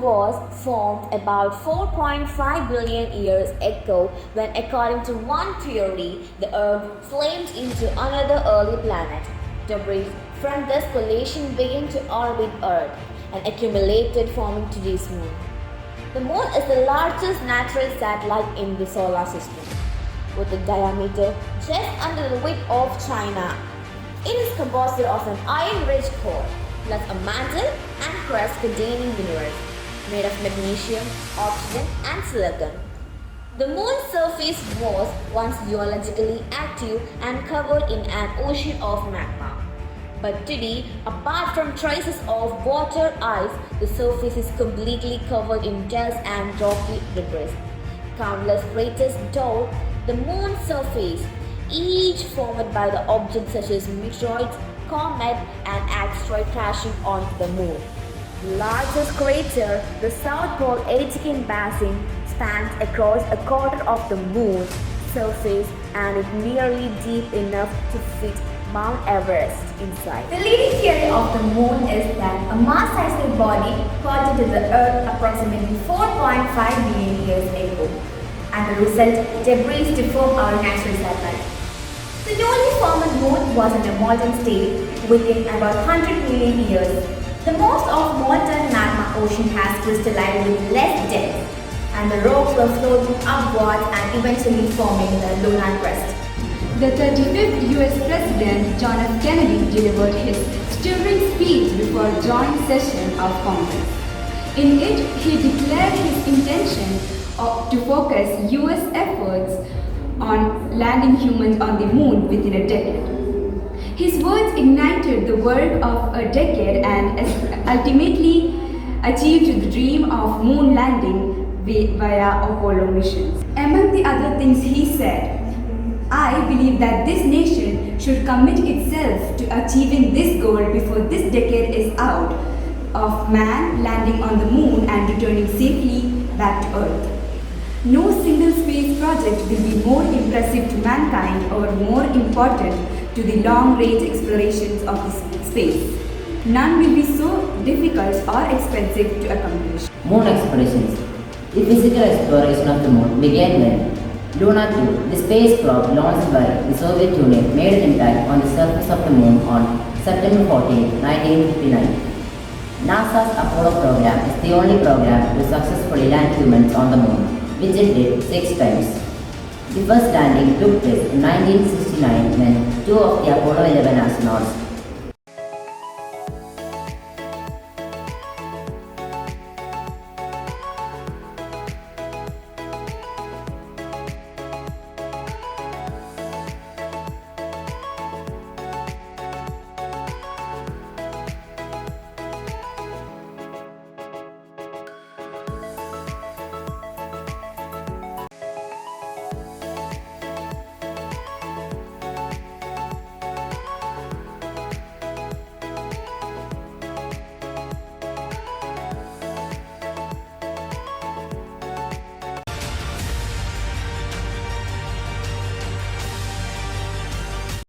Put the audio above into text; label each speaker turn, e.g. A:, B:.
A: was formed about 4.5 billion years ago when, according to one theory, the Earth flamed into another early planet. Debris from this collision began to orbit Earth and accumulated, forming today's Moon. The Moon is the largest natural satellite in the solar system, with a diameter just under the width of China. It is composed of an iron-rich core, plus a mantle and crust containing minerals made of magnesium, oxygen, and silicon. The Moon's surface was once geologically active and covered in an ocean of magma. But today, apart from traces of water ice, the surface is completely covered in dust and rocky debris. Countless craters dot the Moon's surface, each formed by the objects such as meteoroids, comets, and asteroid crashing onto the Moon. The largest crater, the South Pole Aitken Basin, spans across a quarter of the Moon's surface and is nearly deep enough to fit Mount Everest inside.
B: The leading theory of the Moon is that a Mars-sized body collides to the Earth approximately 4.5 billion years ago, and the result debris to form our natural satellite. The newly formed Moon was in a molten state within about 100 million years. The most of molten magma ocean has crystallized with less depth, and the rocks were floating upwards and eventually forming the lunar crust.
C: The 35th US President John F. Kennedy delivered his stirring speech before a joint session of Congress. In it, he declared his intention to focus US efforts on landing humans on the Moon within a decade. His words ignited the work of a decade and ultimately achieved the dream of moon landing via Apollo missions. Among the other things he said, "I believe that this nation should commit itself to achieving this goal before this decade is out, of man landing on the Moon and returning safely back to Earth. No single space project will be more impressive to mankind or more important to the long-range explorations of the space. None will be so difficult or expensive to accomplish."
D: Moon explorations. The physical exploration of the Moon began when Luna 2, the space probe launched by the Soviet Union, made an impact on the surface of the Moon on September 14, 1959. NASA's Apollo program is the only program to successfully land humans on the Moon, which it did 6 times. The first landing took place in 1969 when 2 of the Apollo 11 astronauts